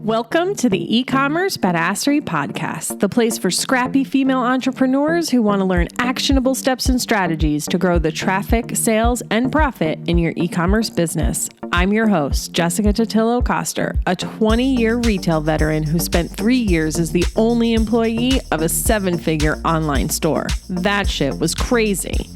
Welcome to the eCommerce Badassery podcast, the place for scrappy female entrepreneurs who want to learn actionable steps and strategies to grow the traffic, sales, and profit in your e-commerce business. I'm your host, Jessica Totillo-Coster, a 20-year retail veteran who spent 3 years as the only employee of a 7-figure online store. That shit was crazy.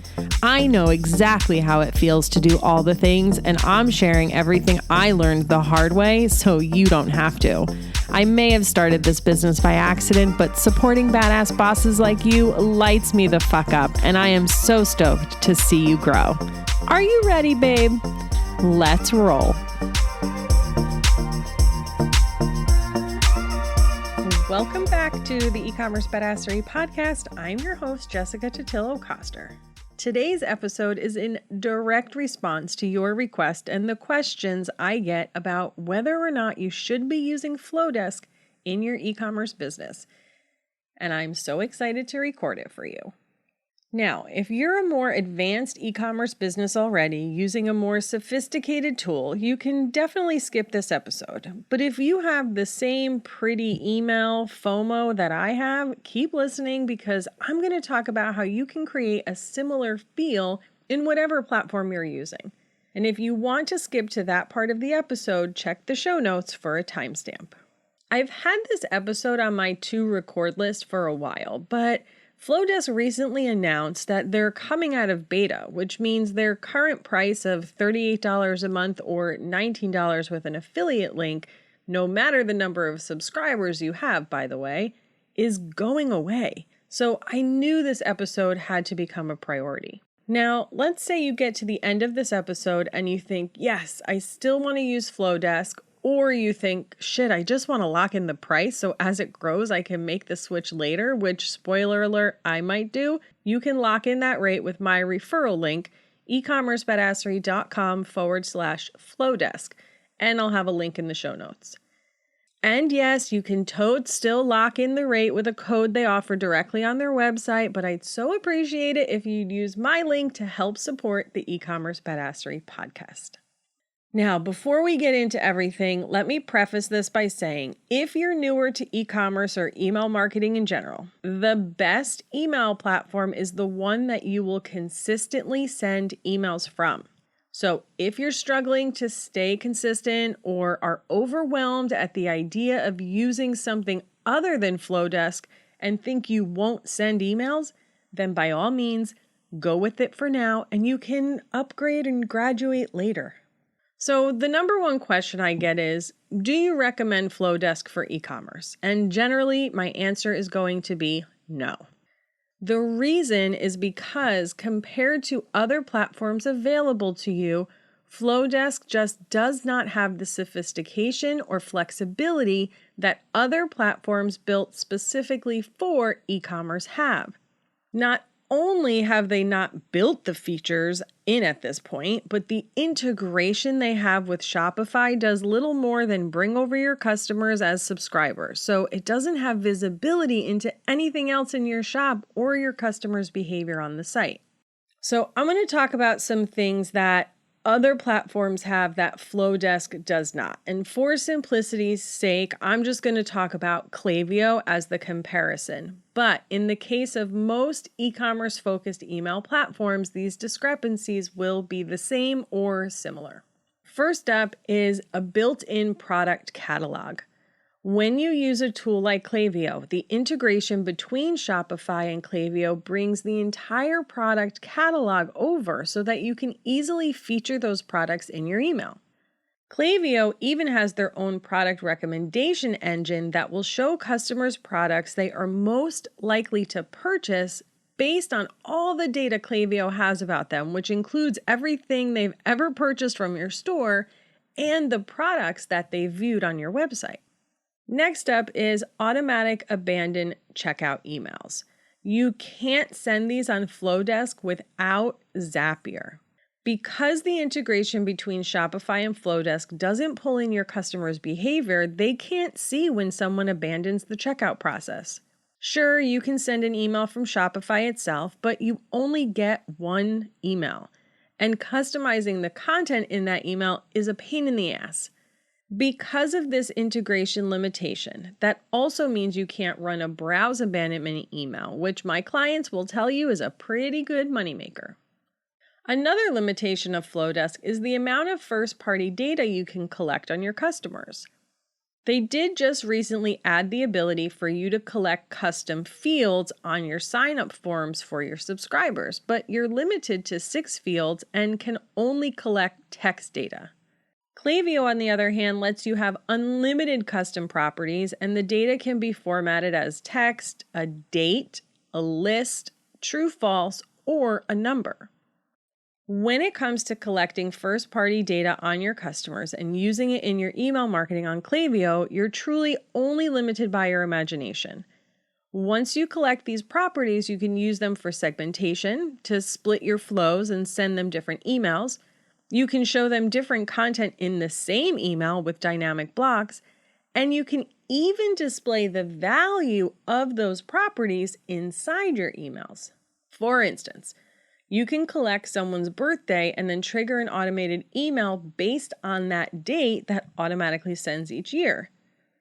I know exactly how it feels to do all the things, and I'm sharing everything I learned the hard way so you don't have to. I may have started this business by accident, but supporting badass bosses like you lights me the fuck up, and I am so stoked to see you grow. Are you ready, babe? Let's roll. Welcome back to the eCommerce Badassery podcast. I'm your host, Jessica Totillo-Coster. Today's episode is in direct response to your request and the questions I get about whether or not you should be using Flodesk in your e-commerce business. And I'm so excited to record it for you. Now, if you're a more advanced e-commerce business already using a more sophisticated tool, you can definitely skip this episode. But if you have the same pretty email FOMO that I have, keep listening because I'm going to talk about how you can create a similar feel in whatever platform you're using. And if you want to skip to that part of the episode, check the show notes for a timestamp. I've had this episode on my to-record list for a while, but Flodesk recently announced that they're coming out of beta, which means their current price of $38 a month or $19 with an affiliate link, no matter the number of subscribers you have, by the way, is going away. So I knew this episode had to become a priority. Now, let's say you get to the end of this episode and you think, yes, I still want to use Flodesk, or you think, shit, I just want to lock in the price so as it grows, I can make the switch later, which, spoiler alert, I might do. You can lock in that rate with my referral link, ecommercebadassery.com/Flodesk, and I'll have a link in the show notes. And yes, you can still lock in the rate with a code they offer directly on their website, but I'd so appreciate it if you'd use my link to help support the eCommerce Badassery podcast. Now, before we get into everything, let me preface this by saying, if you're newer to e-commerce or email marketing in general, the best email platform is the one that you will consistently send emails from. So if you're struggling to stay consistent or are overwhelmed at the idea of using something other than Flodesk and think you won't send emails, then by all means, go with it for now and you can upgrade and graduate later. So the number one question I get is, do you recommend Flodesk for e-commerce? And generally, my answer is going to be no. The reason is because compared to other platforms available to you, Flodesk just does not have the sophistication or flexibility that other platforms built specifically for e-commerce have. Not only have they not built the features in at this point, but the integration they have with Shopify does little more than bring over your customers as subscribers. So it doesn't have visibility into anything else in your shop or your customers' behavior on the site. So I'm going to talk about some things that other platforms have that Flodesk does not. And for simplicity's sake, I'm just going to talk about Klaviyo as the comparison. But in the case of most e-commerce focused email platforms, these discrepancies will be the same or similar. First up is a built-in product catalog. When you use a tool like Klaviyo, the integration between Shopify and Klaviyo brings the entire product catalog over so that you can easily feature those products in your email. Klaviyo even has their own product recommendation engine that will show customers products they are most likely to purchase based on all the data Klaviyo has about them, which includes everything they've ever purchased from your store and the products that they viewed on your website. Next up is automatic abandon checkout emails. You can't send these on Flodesk without Zapier. Because the integration between Shopify and Flodesk doesn't pull in your customers' behavior, they can't see when someone abandons the checkout process. Sure, you can send an email from Shopify itself, but you only get one email. And customizing the content in that email is a pain in the ass. Because of this integration limitation, that also means you can't run a browse abandonment email, which my clients will tell you is a pretty good moneymaker. Another limitation of Flodesk is the amount of first-party data you can collect on your customers. They did just recently add the ability for you to collect custom fields on your sign-up forms for your subscribers, but you're limited to 6 fields and can only collect text data. Klaviyo, on the other hand, lets you have unlimited custom properties, and the data can be formatted as text, a date, a list, true, false, or a number. When it comes to collecting first-party data on your customers and using it in your email marketing on Klaviyo, you're truly only limited by your imagination. Once you collect these properties, you can use them for segmentation, to split your flows and send them different emails. You can show them different content in the same email with dynamic blocks, and you can even display the value of those properties inside your emails. For instance, you can collect someone's birthday and then trigger an automated email based on that date that automatically sends each year.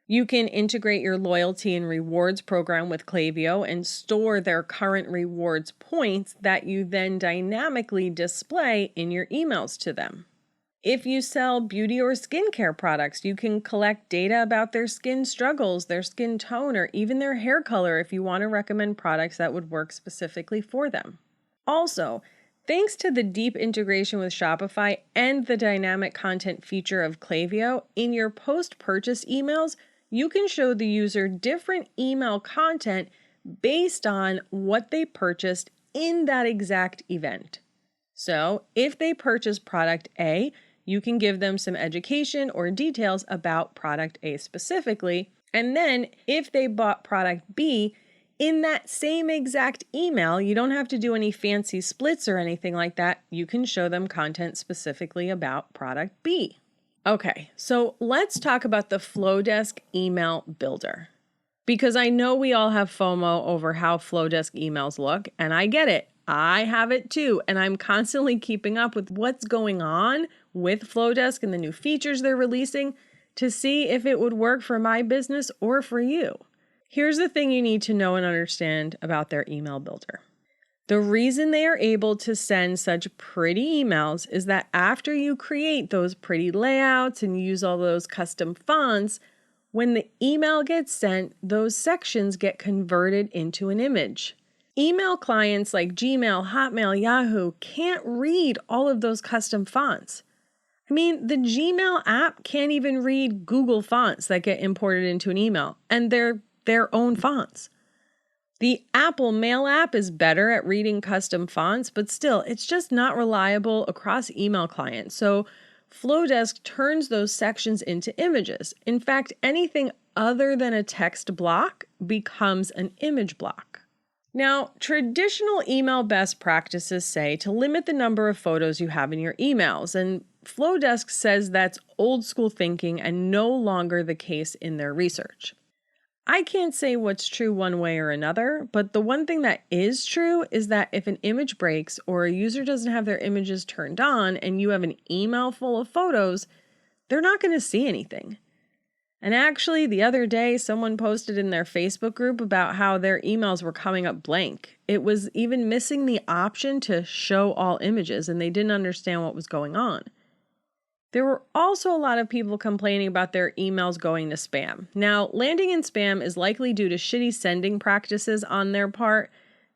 You can integrate your loyalty and rewards program with Klaviyo and store their current rewards points that you then dynamically display in your emails to them. If you sell beauty or skincare products, you can collect data about their skin struggles, their skin tone, or even their hair color if you want to recommend products that would work specifically for them. Also, thanks to the deep integration with Shopify and the dynamic content feature of Klaviyo, in your post-purchase emails, you can show the user different email content based on what they purchased in that exact event. So, if they purchase product A, you can give them some education or details about product A specifically. And then, if they bought product B, in that same exact email, you don't have to do any fancy splits or anything like that. You can show them content specifically about product B. Okay, so let's talk about the Flodesk email builder. Because I know we all have FOMO over how Flodesk emails look, and I get it. I have it too, and I'm constantly keeping up with what's going on with Flodesk and the new features they're releasing to see if it would work for my business or for you. Here's the thing you need to know and understand about their email builder. The reason they are able to send such pretty emails is that after you create those pretty layouts and use all those custom fonts, when the email gets sent, those sections get converted into an image. Email clients like Gmail, Hotmail, Yahoo can't read all of those custom fonts. I mean, the Gmail app can't even read Google fonts that get imported into an email, and they're their own fonts. The Apple Mail app is better at reading custom fonts, but still, it's just not reliable across email clients. So Flodesk turns those sections into images. In fact, anything other than a text block becomes an image block. Now, traditional email best practices say to limit the number of photos you have in your emails, and Flodesk says that's old school thinking and no longer the case in their research. I can't say what's true one way or another, but the one thing that is true is that if an image breaks or a user doesn't have their images turned on and you have an email full of photos, they're not going to see anything. And actually, the other day, someone posted in their Facebook group about how their emails were coming up blank. It was even missing the option to show all images, and they didn't understand what was going on. There were also a lot of people complaining about their emails going to spam. Now, landing in spam is likely due to shitty sending practices on their part,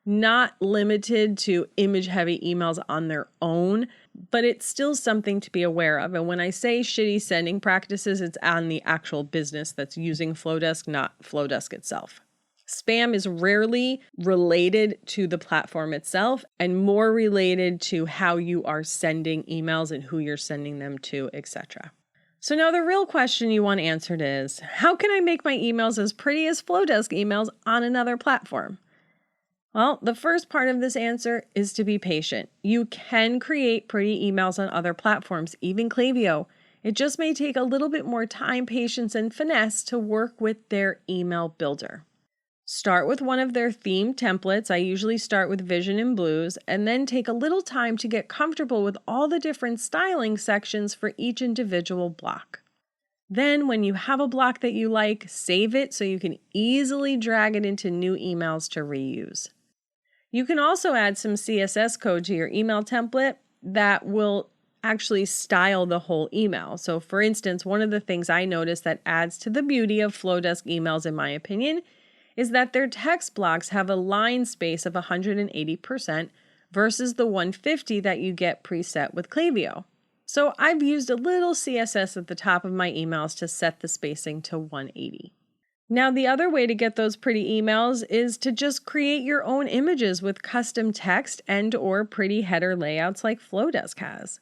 not limited to image-heavy emails on their own, but it's still something to be aware of. And when I say shitty sending practices, it's on the actual business that's using Flodesk, not Flodesk itself. Spam is rarely related to the platform itself and more related to how you are sending emails and who you're sending them to, etc. So now the real question you want answered is, how can I make my emails as pretty as Flodesk emails on another platform? Well, the first part of this answer is to be patient. You can create pretty emails on other platforms, even Klaviyo. It just may take a little bit more time, patience, and finesse to work with their email builder. Start with one of their themed templates. I usually start with Vision and Blues, and then take a little time to get comfortable with all the different styling sections for each individual block. Then when you have a block that you like, save it so you can easily drag it into new emails to reuse. You can also add some CSS code to your email template that will actually style the whole email. So for instance, one of the things I noticed that adds to the beauty of Flodesk emails, in my opinion, is that their text blocks have a line space of 180% versus the 150 that you get preset with Klaviyo. So I've used a little CSS at the top of my emails to set the spacing to 180. Now, the other way to get those pretty emails is to just create your own images with custom text and/or pretty header layouts like Flodesk has.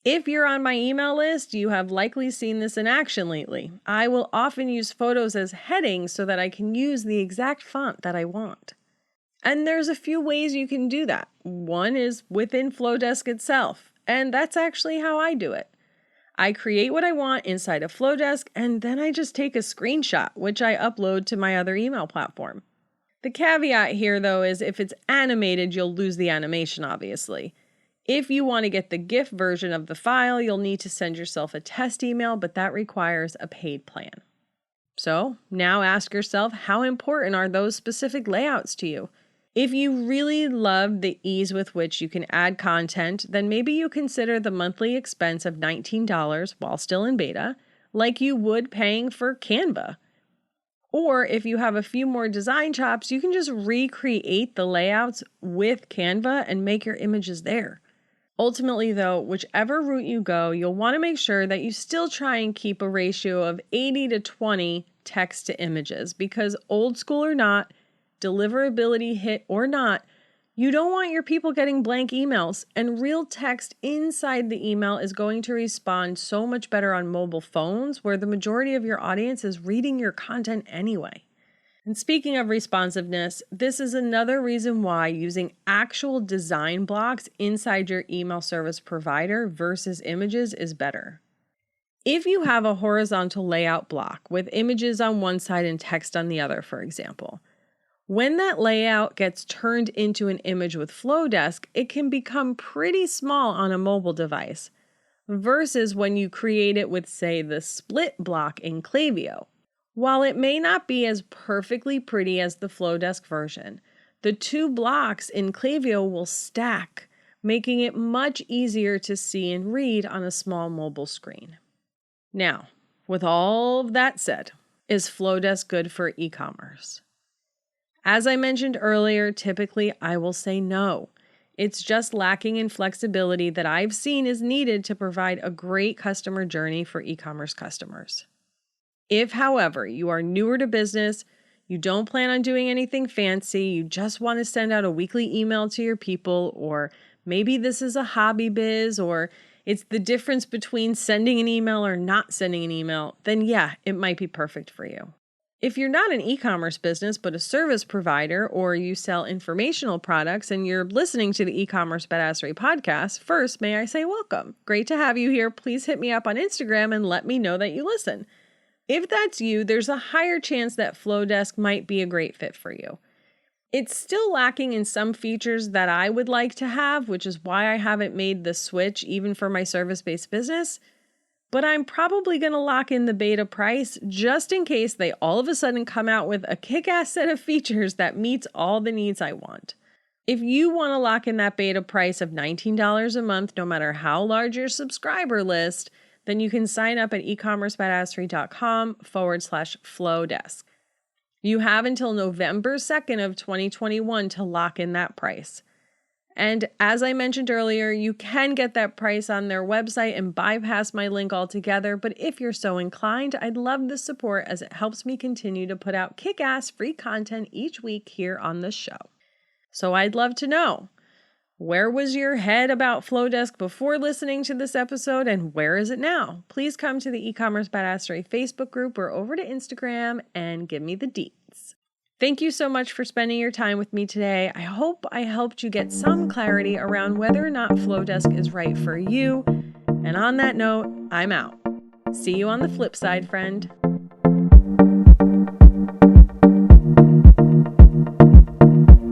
If you're on my email list, you have likely seen this in action lately. I will often use photos as headings so that I can use the exact font that I want. And there's a few ways you can do that. One is within Flodesk itself, and that's actually how I do it. I create what I want inside of Flodesk, and then I just take a screenshot, which I upload to my other email platform. The caveat here, though, is if it's animated, you'll lose the animation, obviously. If you want to get the GIF version of the file, you'll need to send yourself a test email, but that requires a paid plan. So now ask yourself, how important are those specific layouts to you? If you really love the ease with which you can add content, then maybe you consider the monthly expense of $19 while still in beta, like you would paying for Canva. Or if you have a few more design chops, you can just recreate the layouts with Canva and make your images there. Ultimately, though, whichever route you go, you'll want to make sure that you still try and keep a ratio of 80 to 20 text to images, because old school or not, deliverability hit or not, you don't want your people getting blank emails, and real text inside the email is going to respond so much better on mobile phones where the majority of your audience is reading your content anyway. And speaking of responsiveness, this is another reason why using actual design blocks inside your email service provider versus images is better. If you have a horizontal layout block with images on one side and text on the other, for example, when that layout gets turned into an image with Flodesk, it can become pretty small on a mobile device, versus when you create it with, say, the split block in Klaviyo. While it may not be as perfectly pretty as the Flodesk version, the two blocks in Klaviyo will stack, making it much easier to see and read on a small mobile screen. Now, with all of that said, is Flodesk good for e-commerce? As I mentioned earlier, typically I will say no. It's just lacking in flexibility that I've seen is needed to provide a great customer journey for e-commerce customers. If, however, you are newer to business, you don't plan on doing anything fancy, you just want to send out a weekly email to your people, or maybe this is a hobby biz, or it's the difference between sending an email or not sending an email, then yeah, it might be perfect for you. If you're not an e-commerce business, but a service provider, or you sell informational products and you're listening to the eCommerce Badassery podcast, first, may I say welcome. Great to have you here. Please hit me up on Instagram and let me know that you listen. If that's you, there's a higher chance that Flodesk might be a great fit for you. It's still lacking in some features that I would like to have, which is why I haven't made the switch even for my service-based business. But I'm probably going to lock in the beta price just in case they all of a sudden come out with a kick-ass set of features that meets all the needs I want. If you want to lock in that beta price of $19 a month, no matter how large your subscriber list, then you can sign up at ecommercebadassery.com/Flodesk. You have until November 2nd of 2021 to lock in that price. And as I mentioned earlier, you can get that price on their website and bypass my link altogether. But if you're so inclined, I'd love the support as it helps me continue to put out kick-ass free content each week here on the show. So I'd love to know, where was your head about Flodesk before listening to this episode, and where is it now? Please come to the eCommerce Badassery Facebook group or over to Instagram and give me the deets. Thank you so much for spending your time with me today. I hope I helped you get some clarity around whether or not Flodesk is right for you. And on that note, I'm out. See you on the flip side, friend.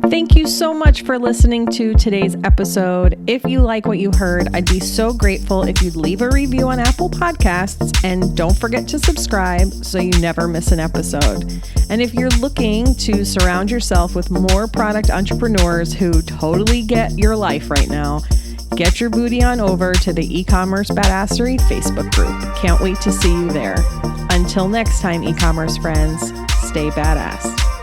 Thank you so much for listening to today's episode. If you like what you heard, I'd be so grateful if you'd leave a review on Apple Podcasts, and don't forget to subscribe so you never miss an episode. And if you're looking to surround yourself with more product entrepreneurs who totally get your life right now, get your booty on over to the eCommerce Badassery Facebook group. Can't wait to see you there. Until next time, e-commerce friends, stay badass.